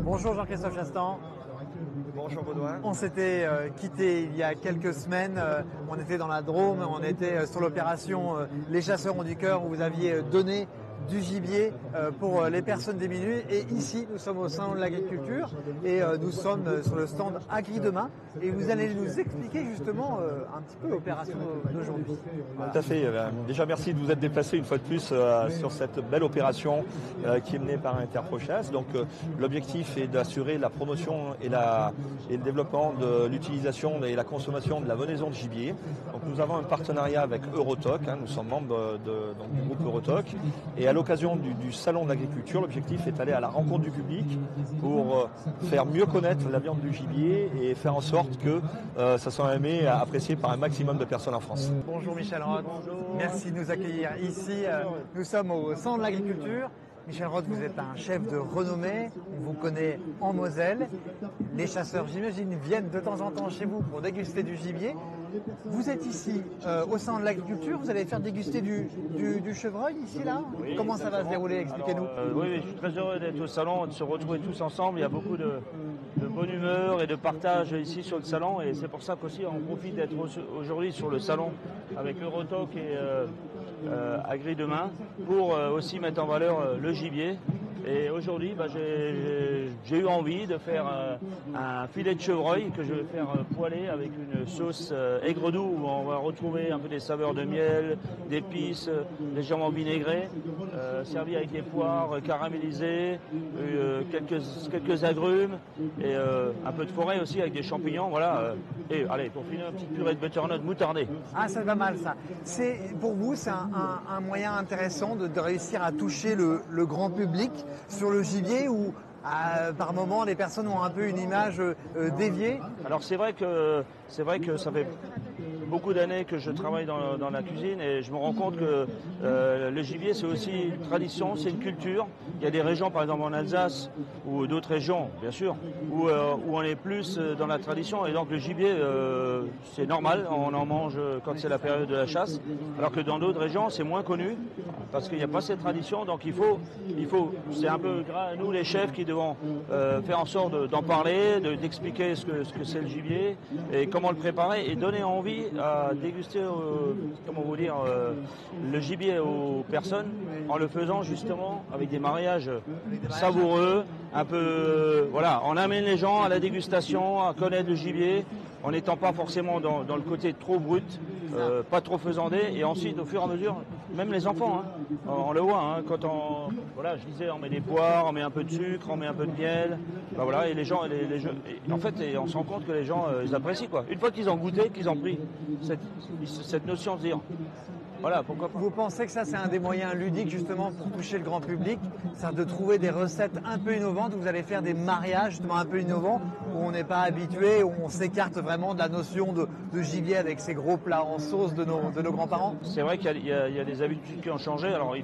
Bonjour Jean-Christophe Chastan. Bonjour Baudouin. On s'était quitté il y a quelques semaines, on était dans la Drôme, on était sur l'opération Les Chasseurs ont du cœur où vous aviez donné du gibier pour les personnes démunies. Et ici, nous sommes au salon de l'agriculture et nous sommes sur le stand Agri Demain. Et vous allez nous expliquer justement un petit peu l'opération d'aujourd'hui. Voilà. Tout à fait. Déjà, merci de vous être déplacé une fois de plus sur cette belle opération qui est menée par Interprochasse. Donc, l'objectif est d'assurer la promotion et le développement de l'utilisation et la consommation de la venaison de gibier. Donc, nous avons un partenariat avec Eurotoc. Nous sommes membres du groupe Eurotoc. Et à l'occasion du salon de l'agriculture, l'objectif est d'aller à la rencontre du public pour faire mieux connaître la viande du gibier et faire en sorte que ça soit aimé et apprécié par un maximum de personnes en France. Bonjour Michel Roth. Bonjour. Merci de nous accueillir ici. Nous sommes au salon de l'agriculture. Michel Roth, vous êtes un chef de renommée, on vous connaît en Moselle. Les chasseurs, j'imagine, viennent de temps en temps chez vous pour déguster du gibier. Vous êtes ici au salon de l'agriculture, vous allez faire déguster du chevreuil ici, là. Oui, comment ça va se dérouler? Expliquez-nous. Oui, je suis très heureux d'être au salon, de se retrouver tous ensemble. Il y a beaucoup de bonne humeur et de partage ici sur le salon. Et c'est pour ça qu'aussi on profite d'être aujourd'hui sur le salon avec Eurotoc et Agri Demain pour aussi mettre en valeur le gibier. Et aujourd'hui, j'ai eu envie de faire un filet de chevreuil que je vais faire poêler avec une sauce aigre-doux où on va retrouver un peu des saveurs de miel, d'épices, légèrement vinaigrées, servi avec des poires caramélisées, quelques agrumes et un peu de forêt aussi avec des champignons. Voilà. Et allez, pour finir, une petite purée de butternut moutardée. Ah, c'est pas mal ça. Pour vous, c'est un moyen intéressant de réussir à toucher le grand public sur le gibier où par moment les personnes ont un peu une image déviée. Alors c'est vrai que ça fait beaucoup d'années que je travaille dans la cuisine et je me rends compte que le gibier c'est aussi une tradition, c'est une culture. Il y a des régions par exemple en Alsace ou d'autres régions bien sûr où on est plus dans la tradition et donc le gibier c'est normal, on en mange quand c'est la période de la chasse alors que dans d'autres régions c'est moins connu parce qu'il n'y a pas cette tradition donc il faut c'est un peu nous les chefs qui devons faire en sorte d'en parler, d'expliquer ce que c'est le gibier et comment le préparer et donner envie à déguster le gibier aux personnes en le faisant justement avec des mariages savoureux, un peu on amène les gens à la dégustation, à connaître le gibier en n'étant pas forcément dans le côté trop brut, pas trop faisandé et ensuite au fur et à mesure, même les enfants, on le voit, quand je disais on met des poires, on met un peu de sucre, on met un peu de miel, et les gens, en fait on se rend compte que les gens ils apprécient quoi. Une fois qu'ils ont goûté, qu'ils ont pris cette notion de dire voilà, pourquoi pas. Vous pensez que ça c'est un des moyens ludiques justement pour toucher le grand public, c'est de trouver des recettes un peu innovantes, où vous allez faire des mariages justement un peu innovants, où on n'est pas habitué, où on s'écarte vraiment de la notion de gibier avec ces gros plats en sauce de nos grands-parents? C'est vrai qu'il y a des habitudes qui ont changé, alors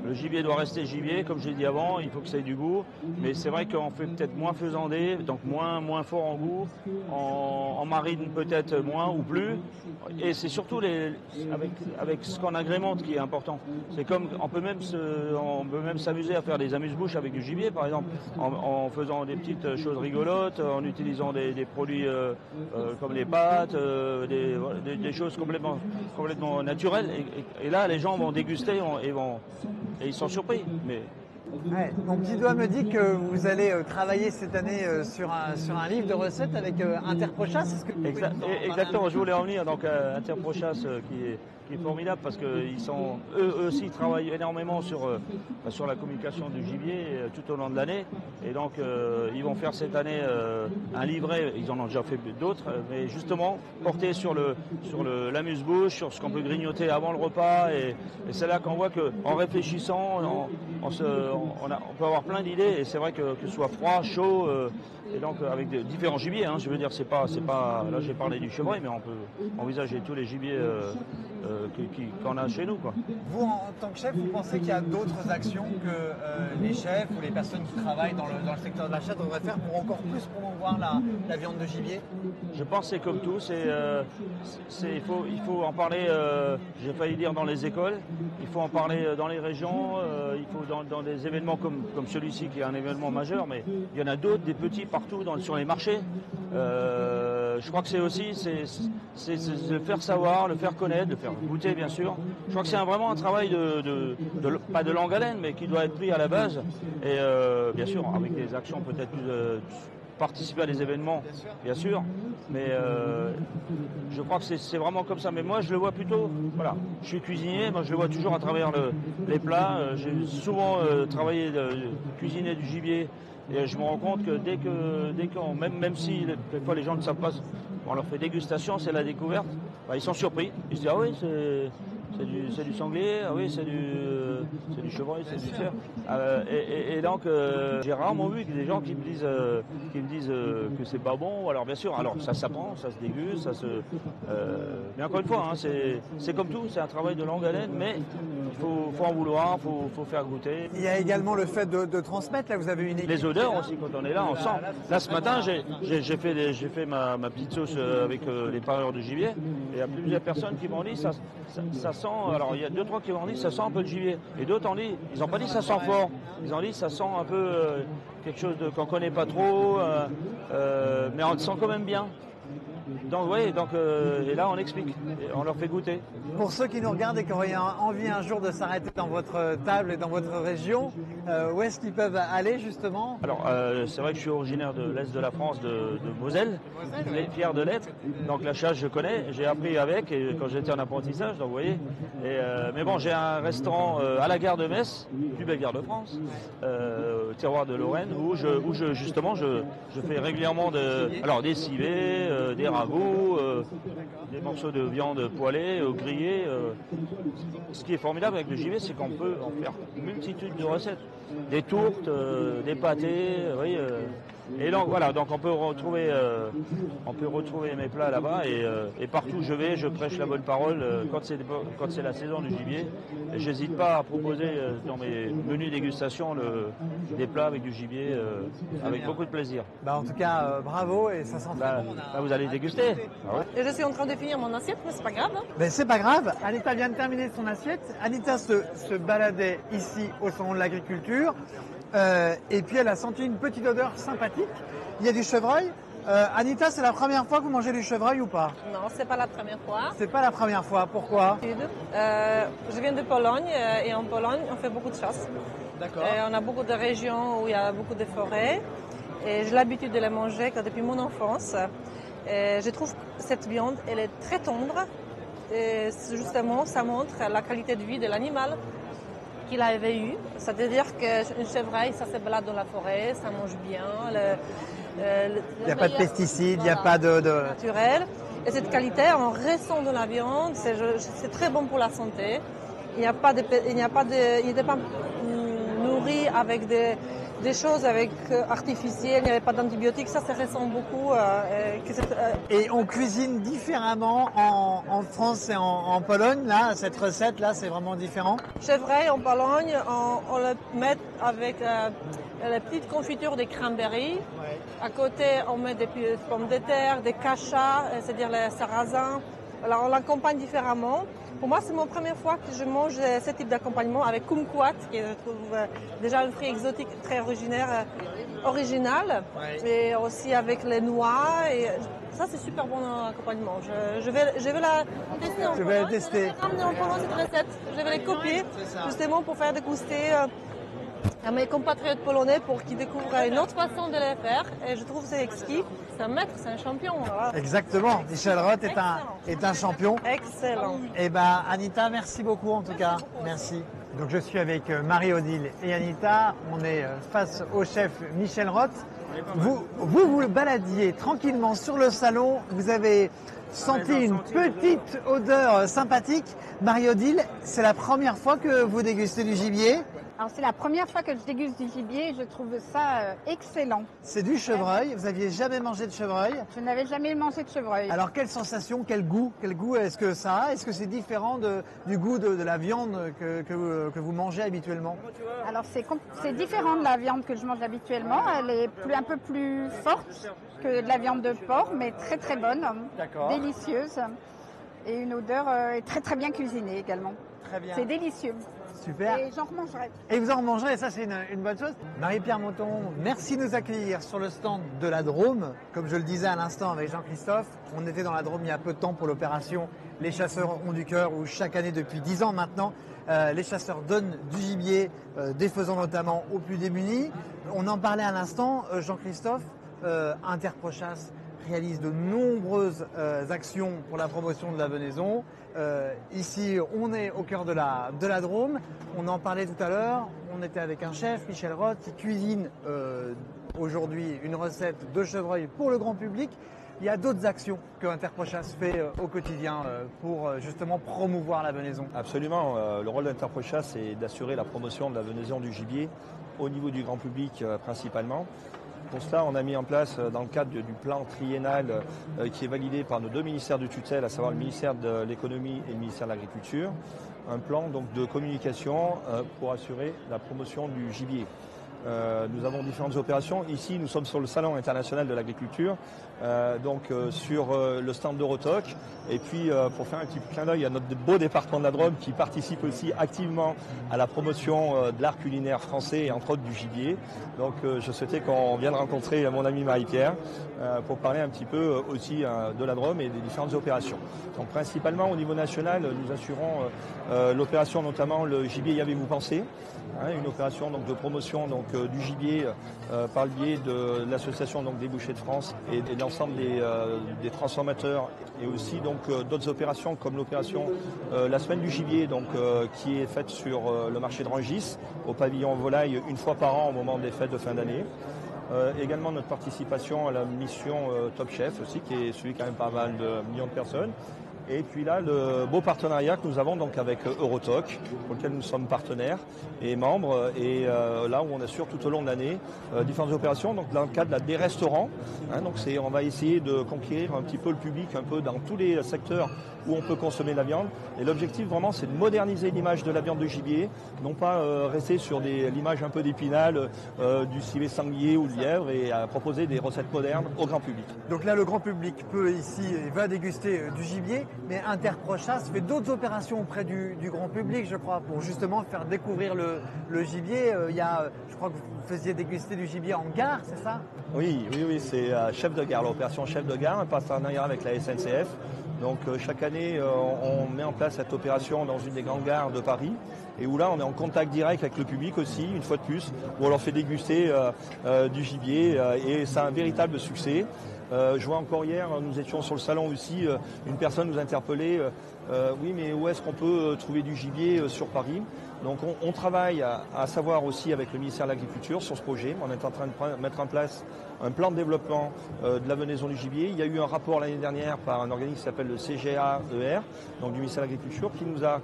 le gibier doit rester gibier, comme j'ai dit avant, il faut que ça ait du goût, mais c'est vrai qu'on fait peut-être moins faisandé, donc moins fort en goût, en marine peut-être moins ou plus, et c'est surtout avec ce qu'on agrémente qui est important. C'est comme on peut même s'amuser à faire des amuse-bouches avec du gibier par exemple, en faisant des petites choses rigolotes, en utilisant des produits comme les pâtes, des choses complètement naturelles. Et là, les gens vont déguster et ils sont surpris. Mais ouais, mon petit doigt me dit que vous allez travailler cette année sur un livre de recettes avec Interprochasse. Exactement, je voulais en venir. Donc Interprochasse qui est formidable parce qu'ils sont eux aussi travaillent énormément sur la communication du gibier tout au long de l'année. Et donc ils vont faire cette année un livret, ils en ont déjà fait d'autres, mais justement porté sur l'amuse-bouche, sur ce qu'on peut grignoter avant le repas. Et c'est là qu'on voit qu'en réfléchissant, on peut avoir plein d'idées et c'est vrai que ce soit froid, chaud et donc avec différents gibiers. Je veux dire, c'est pas là j'ai parlé du chevreuil, mais on peut envisager tous les gibiers qu'on a chez nous, quoi. Vous, en tant que chef, vous pensez qu'il y a d'autres actions que les chefs ou les personnes qui travaillent dans le secteur de l'achat devraient faire pour encore plus promouvoir la viande de gibier? Je pense que c'est comme tout, il faut en parler, j'ai failli dire dans les écoles, il faut en parler dans les régions, il faut dans des événements comme celui-ci qui est un événement majeur, mais il y en a d'autres, des petits partout sur les marchés. Je crois que c'est aussi le faire savoir, le faire connaître, le faire goûter bien sûr. Je crois que c'est vraiment un travail pas de longue haleine, mais qui doit être pris à la base. Et bien sûr, avec des actions peut-être plus participer à des événements, bien sûr, mais je crois que c'est vraiment comme ça. Mais moi, je le vois plutôt, voilà, je suis cuisinier, moi je le vois toujours à travers les plats. J'ai souvent travaillé, cuisiné du gibier, et je me rends compte que dès qu'on, même si des fois les gens ne savent pas, on leur fait dégustation, c'est la découverte, bah, ils sont surpris. Ils se disent ah oui, c'est du sanglier, ah oui, c'est du chevreuil, c'est du cerf. Et donc, j'ai rarement vu des gens qui me disent que c'est pas bon. Alors, bien sûr, alors ça s'apprend, ça se déguste, mais encore une fois, hein, c'est comme tout, c'est un travail de longue haleine, mais il faut en vouloir, faut faire goûter. Il y a également le fait de transmettre. Là, vous avez une équipe. Les odeurs aussi, quand on est là, on sent. Là, ce matin, j'ai fait ma petite sauce avec les parures de gibier. Et il y a plusieurs personnes qui m'ont dit ça sent. Alors, il y a 2-3 qui m'ont dit ça sent un peu de gibier. Et d'autres ont dit, ils n'ont pas dit ça sent fort. Ils ont dit ça sent un peu quelque chose qu'on ne connaît pas trop, mais on le sent quand même bien. Donc oui, et là on explique, on leur fait goûter. Pour ceux qui nous regardent et qui auraient envie un jour de s'arrêter dans votre table et dans votre région, où est-ce qu'ils peuvent aller justement? Alors c'est vrai que je suis originaire de l'Est de la France, de Moselle, fier de l'être. Donc la chasse je connais, j'ai appris avec et quand j'étais en apprentissage, donc vous voyez. Mais bon, j'ai un restaurant à la gare de Metz, plus belle gare de France, au terroir de Lorraine, où je fais régulièrement des civets, des ragoûts, des morceaux de viande poêlée, grillée. Ce qui est formidable avec le gibier, c'est qu'on peut en faire une multitude de recettes. Des tourtes, des pâtés, oui. Et donc voilà, donc on peut retrouver mes plats là-bas et partout où je vais, je prêche la bonne parole quand c'est la saison du gibier. J'hésite pas à proposer dans mes menus dégustation des plats avec du gibier avec beaucoup de plaisir. Bah en tout cas, bravo et ça sent très bon. Vous allez déguster. Ah ouais. Et je suis en train de finir mon assiette, mais c'est pas grave. Hein. Mais c'est pas grave, Anita vient de terminer son assiette. Anita se baladait ici au salon de l'agriculture. Et puis elle a senti une petite odeur sympathique. Il y a du chevreuil. Anita, c'est la première fois que vous mangez du chevreuil ou pas? Non, c'est pas la première fois. C'est pas la première fois. Pourquoi? Je viens de Pologne et en Pologne, on fait beaucoup de chasse. D'accord. On a beaucoup de régions où il y a beaucoup de forêts et j'ai l'habitude de les manger depuis mon enfance. Et je trouve que cette viande, elle est très tendre et justement, ça montre la qualité de vie de l'animal qu'il avait eu. C'est-à-dire qu'une chevreuil, ça se balade dans la forêt, ça mange bien. Il n'y a pas de pesticides, il n'y a pas de... naturel. Et cette qualité, on ressent dans la viande, c'est très bon pour la santé. Il n'était pas nourri avec des choses artificielles, il n'y avait pas d'antibiotiques, ça ressent beaucoup. Et on cuisine différemment en France et en Pologne, là, cette recette-là, c'est vraiment différent? Chevreuil en Pologne, on le met avec les petites confitures de cranberry. Ouais. À côté, on met des pommes de terre, des cachas, c'est-à-dire les sarrasins. Alors, on l'accompagne différemment. Pour moi, c'est ma première fois que je mange ce type d'accompagnement avec kumquat, qui est, je trouve, déjà un fruit exotique très original, ouais. Et aussi avec les noix. Et ça, c'est super bon accompagnement. Je vais la tester en Pologne. Je vais la tester. Je vais en Pologne cette recette. Je vais les copier, justement pour faire déguster à mes compatriotes polonais pour qu'ils découvrent une autre façon de les faire. Et je trouve que c'est exquis. C'est un maître, c'est un champion. Voilà. Exactement. Michel Roth est un champion. Excellent. Et ben Anita, merci beaucoup en tout cas. Merci. Donc je suis avec Marie-Odile et Anita. On est face au chef Michel Roth. Vous baladiez tranquillement sur le salon. Vous avez senti une petite odeur sympathique. Marie-Odile, c'est la première fois que vous dégustez du gibier? Alors c'est la première fois que je déguste du gibier, je trouve ça excellent. C'est du chevreuil, vous n'aviez jamais mangé de chevreuil? Je n'avais jamais mangé de chevreuil. Alors quelle sensation, quel goût est-ce que ça a? Est-ce que c'est différent du goût de la viande que vous mangez habituellement? Alors c'est différent de la viande que je mange habituellement, elle est un peu plus forte que de la viande de porc, mais très très bonne, délicieuse et une odeur très très bien cuisinée également. Très bien. C'est délicieux. Super. Et j'en remangerai. Et vous en remangerez, ça c'est une bonne chose. Marie-Pierre Motton, merci de nous accueillir sur le stand de la Drôme. Comme je le disais à l'instant avec Jean-Christophe, on était dans la Drôme il y a peu de temps pour l'opération Les Chasseurs ont du cœur, où chaque année depuis 10 ans maintenant, les chasseurs donnent du gibier, défaisant notamment aux plus démunis. On en parlait à l'instant, Jean-Christophe, Interprochasse réalise de nombreuses actions pour la promotion de la venaison. Ici, on est au cœur de la Drôme. On en parlait tout à l'heure. On était avec un chef, Michel Roth, qui cuisine aujourd'hui une recette de chevreuil pour le grand public. Il y a d'autres actions que Interprochasse fait au quotidien pour justement promouvoir la venaison. Absolument. Le rôle d'Interprochasse, c'est d'assurer la promotion de la venaison du gibier au niveau du grand public principalement. Pour cela, on a mis en place, dans le cadre du plan triennal qui est validé par nos deux ministères de tutelle, à savoir le ministère de l'économie et le ministère de l'agriculture, un plan donc, de communication pour assurer la promotion du gibier. Nous avons différentes opérations. Ici, nous sommes sur le Salon international de l'agriculture, sur le stand d'Eurotoc. Et puis, pour faire un petit clin d'œil à notre beau département de la Drôme qui participe aussi activement à la promotion de l'art culinaire français et entre autres du gibier. Donc, je souhaitais qu'on vienne rencontrer mon ami Marie-Pierre pour parler un petit peu aussi de la Drôme et des différentes opérations. Donc, principalement au niveau national, nous assurons l'opération notamment le gibier Y avez-vous pensé, une opération donc, de promotion donc, du gibier par le biais de l'association donc, des bouchers de France et de l'ensemble des transformateurs et aussi donc d'autres opérations comme l'opération la semaine du gibier donc, qui est faite sur le marché de Rungis au pavillon volaille une fois par an au moment des fêtes de fin d'année. Également notre participation à la mission Top Chef aussi qui est suivi quand même par mal de millions de personnes. Et puis là, le beau partenariat que nous avons donc avec Eurotoc, pour lequel nous sommes partenaires et membres, et là où on assure tout au long de l'année différentes opérations. Donc dans le cadre des restaurants, on va essayer de conquérir un petit peu le public, un peu dans tous les secteurs où on peut consommer la viande. Et l'objectif vraiment, c'est de moderniser l'image de la viande de gibier, non pas rester sur l'image un peu d'épinal du civet sanglier ou de lièvre, et proposer des recettes modernes au grand public. Donc là, le grand public peut ici va déguster du gibier. Mais Interprochasse fait d'autres opérations auprès du grand public, je crois, pour justement faire découvrir le gibier. Je crois que vous faisiez déguster du gibier en gare, c'est ça? Oui, c'est Chef de Gare, l'opération Chef de Gare, un partenariat avec la SNCF. Donc chaque année, on met en place cette opération dans une des grandes gares de Paris. Et où là, on est en contact direct avec le public aussi, une fois de plus, où on leur fait déguster du gibier. Et c'est un véritable succès. Je vois encore hier, nous étions sur le salon aussi, une personne nous interpellait, oui mais où est-ce qu'on peut trouver du gibier sur Paris? Donc on travaille à savoir aussi avec le ministère de l'Agriculture sur ce projet. On est en train de mettre en place un plan de développement de la venaison du gibier. Il y a eu un rapport l'année dernière par un organisme qui s'appelle le CGAER, donc du ministère de l'Agriculture, qui nous a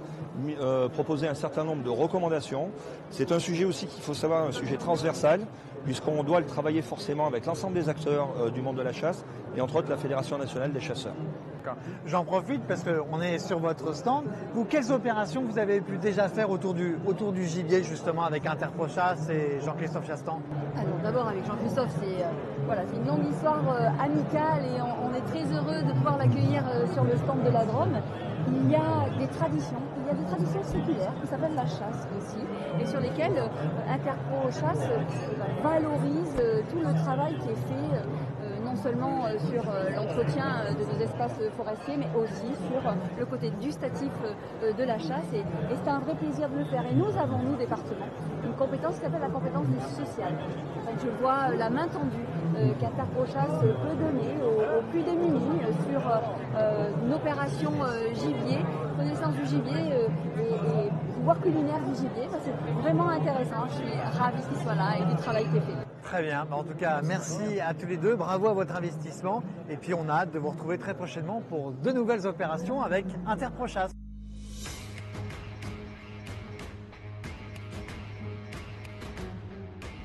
proposé un certain nombre de recommandations. C'est un sujet aussi qu'il faut savoir, un sujet transversal, puisqu'on doit le travailler forcément avec l'ensemble des acteurs du monde de la chasse et entre autres la Fédération nationale des chasseurs. J'en profite parce qu'on est sur votre stand. Vous, quelles opérations vous avez pu déjà faire autour du gibier justement avec Interprochasse et Jean-Christophe Chastan? Alors d'abord avec Jean-Christophe, c'est une longue histoire amicale et on est très heureux de pouvoir l'accueillir sur le stand de la Drôme. Il y a des traditions séculaires qui s'appellent la chasse aussi et sur lesquelles Interprochasse valorise tout le travail qui est fait non seulement sur l'entretien de nos espaces forestiers, mais aussi sur le côté gustatif de la chasse. Et c'est un vrai plaisir de le faire. Et nous avons, nous, département, une compétence qui s'appelle la compétence du social. Donc je vois la main tendue qu'Interprochasse peut donner aux plus démunis sur une opération gibier, connaissance du gibier et pouvoir culinaire du gibier. C'est vraiment intéressant. Je suis ravie qu'il soit là et du travail qui est fait. Très bien. En tout cas, merci à tous les deux. Bravo à votre investissement. Et puis, on a hâte de vous retrouver très prochainement pour de nouvelles opérations avec Interprochasse.